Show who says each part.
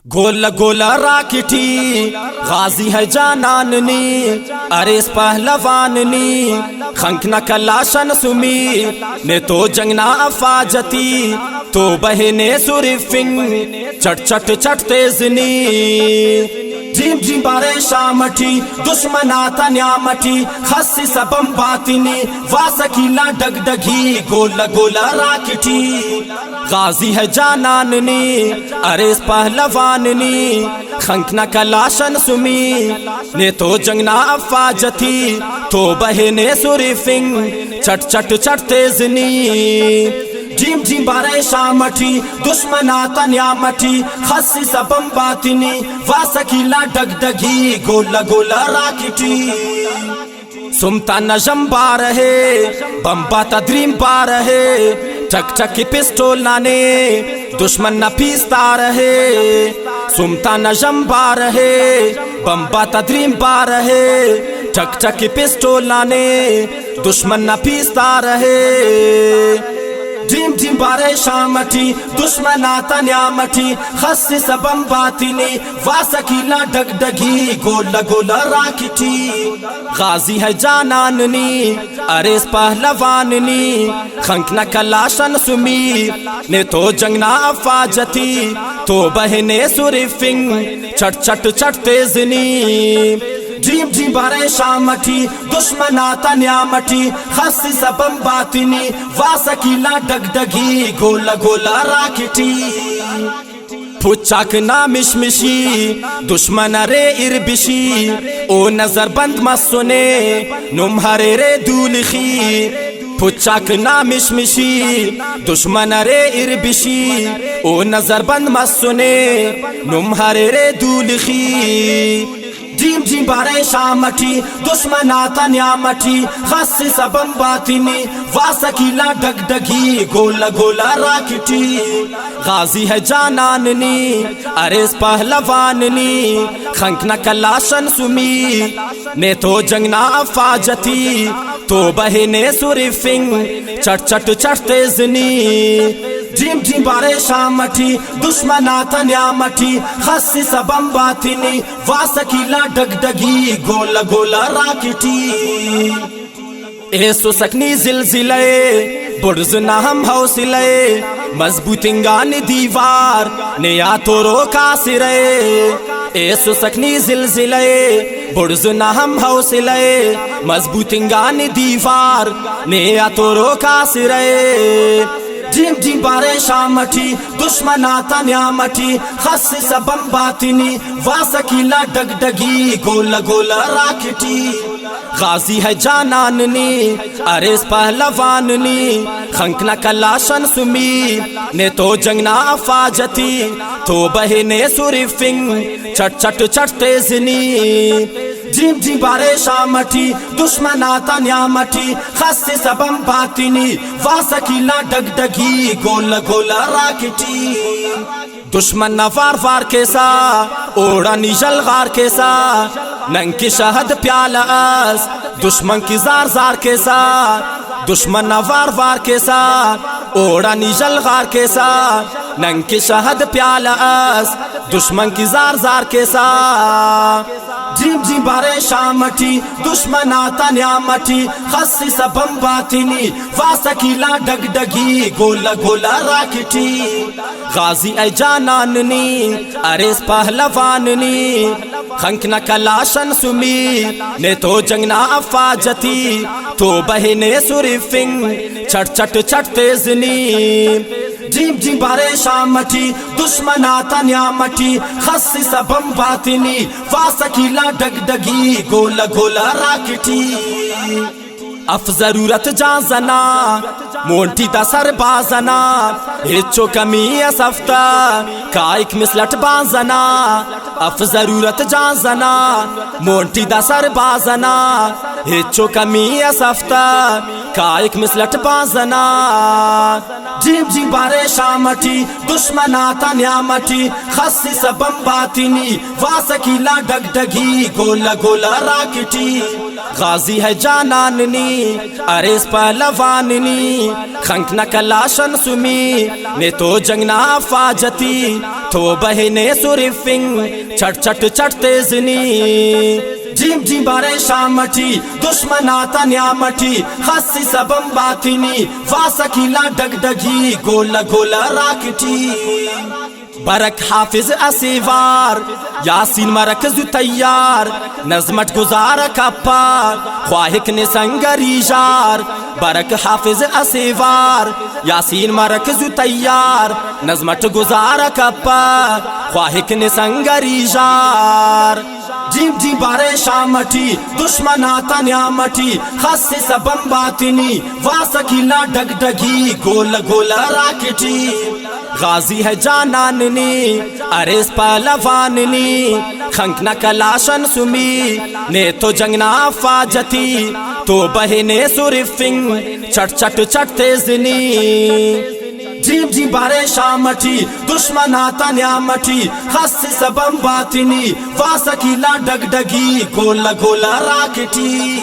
Speaker 1: गोला गोला राकिटी गाजी है जानाननी अरेस पहलवाननी खंकना कलाशन सुमी ने तो जंगना अफाजती तो बहने सुरिफिंग चट चट चट तेजनी जिम जिम बारे शामठी दुश्मना तन्यामठी खस्सी सबम बातिनी वासकीला डगडगी गोला गोला राकिटी गाजी है जानाननी अरेस पहलवाननी खंकना कलाशन सुमी ने तो जंगना अफाजती तो बहने सुरिफिंग चट चट चट तेजनी जिम जिम बारे शामठी दुश्मना तन्यामठी खस्सी सबम बातिनी वासकीला डगडगी गोला गोला राकिटी सुमता नजम बार है बम्बा तद्रीम बार है चक चक की पिस्टोल नाने दुश्मन न पीसता रहे सुमता नजम बार है बम्बा तद्रीम बार है चक चक की पिस्टोल नाने दुश्मन न पीसता रहे जिम जिम बारे शामठी दुश्मना तन्यामठी खस्सी सबम बातिनी वासकीला डगडगी गोला गोला राकिटी गाजी है जानाननी अरेस पहलवाननी खंकना कलाशन सुमी ने तो जंगना अफाजती तो बहने सुरिफिंग चट चट चट तेजनी जिम जिम बारे शामठी दुश्मना तन्यामठी खस्सी सबम बातिनी वासकीला डगडगी गोला गोला राकिटी फुचाक ना मिशमिशी दुश्मन रे इरबिशी ओ नजर बंद मसुने नुम हरे रे दूलखी फुचाक ना मिशमिशी दुश्मन रे इरबिशी ओ नजर बंद मसुने नुम हरे रे दूलखी जिम जिम बारे शामठी दुश्मना तन्यामठी खस्सी सबम बातिनी वासकीला डगडगी गोला गोला राकिटी गाजी है जानाननी अरेस पहलवाननी खंकना कलाशन सुमी ने तो जंगना अफाजती तो बहने सुरिफिंग चट चट चट तेजनी जिम जिम बारे शामठी दुश्मना तन्यामठी खस्सी सबम बातिनी वासकीला डगडगी गोला गोला राकिटी एसो सकनी जिलजिले बुर्ज़ना हम हौसले मजबूतिंगान दीवार ने या तो रोका सिरे एसो सकनी जिलजिले बुर्ज़ना हम हौसले मजबूतिंगान दीवार ने या तो रोका सिरे जिम जिम बारे शामठी दुश्मना तन्यामठी खस्सी सबम बातिनी वासकीला डगडगी गोला गोला राकिटी गाजी है जानाननी अरेस पहलवाननी खंकना कलाशन सुमी ने तो जंगना अफाजती तो बहने सुरिफिंग चट चट चट तेजनी जिम जिम बारे शामठी दुश्मना तन्यामठी खस्सी सबम बातिनी वासकीला डगडगी गोला गोला राकिटी दुश्मन न वार वार कैसा ओड़ा निजल गार कैसा नंग की शहद प्यालास दुश्मन की जार जार कैसा दुश्मन न वार वार कैसा ओड़ा निजल गार कैसा नंग की शहद प्यालास दुश्मन की जार जार कैसा जिम जिम बारे शामठी दुश्मना तन्यामठी खस्सी सबम बातिनी वासकीला डगडगी गोला गोला राकिटी गाजी है जानाननी अरेस पहलवाननी खंकना कलाशन सुमी ने तो जंगना अफाजती तो बहने सुरिफिंग चट चट चट तेजनी जिम जिम बारे शामठी दुश्मना तन्यामठी खस्सी सबम बातिनी वासकीला डगडगी गोला गोला राकिटी अफ जरूरत जाजना मोंटी दा सर बाजना हिचो कमी असफ्ता काइक मिसलट बाजना अफ जरूरत जाजना मोंटी दा सर बाजना हिचो कमी असफ्ता काइक मिसलट बाजना जिम जिम बारे शामठी दुश्मना तन्यामठी खस्सी सबम बातिनी वासकीला डगडगी गोला गोला राकिटी गाजी है जानाननी अरेस पहलवाननी खंकना कलाशन सुमी ने तो जंगना अफाजती तो बहने सुरिफिंग चट चट चटते जनी जिम जिम बारे शामठी दुश्मन आता न्यामठी खासी सबम बातिनी वासकीला डगडगी गोला गोला राकटी बरक हाफिज असीवार यासीन मरकज तैयार नजमत गुजार कपार ख्वाहिक ने संगरी जार बरक हाफिज असीवार यासीन मरकज तैयार नजमत गुजार कपार ख्वाहिक ने संगरी जार जिम जिम बारे शामठी दुश्मन आता न्यामठी खासे सबम बातिनी वासकीला डगडगी गोल गोल राकटी गाजी है जानाननी अरेस पहलवाननी खंकना कलाशन सुमी ने तो जंगना फाजती तो बहने सुरिफिंग चट चट चटते जनी जिम जिम बारे शामठी दुश्मन आता न्यामठी खासे सबम बातिनी वासकीला डगडगी गोला गोला राकटी।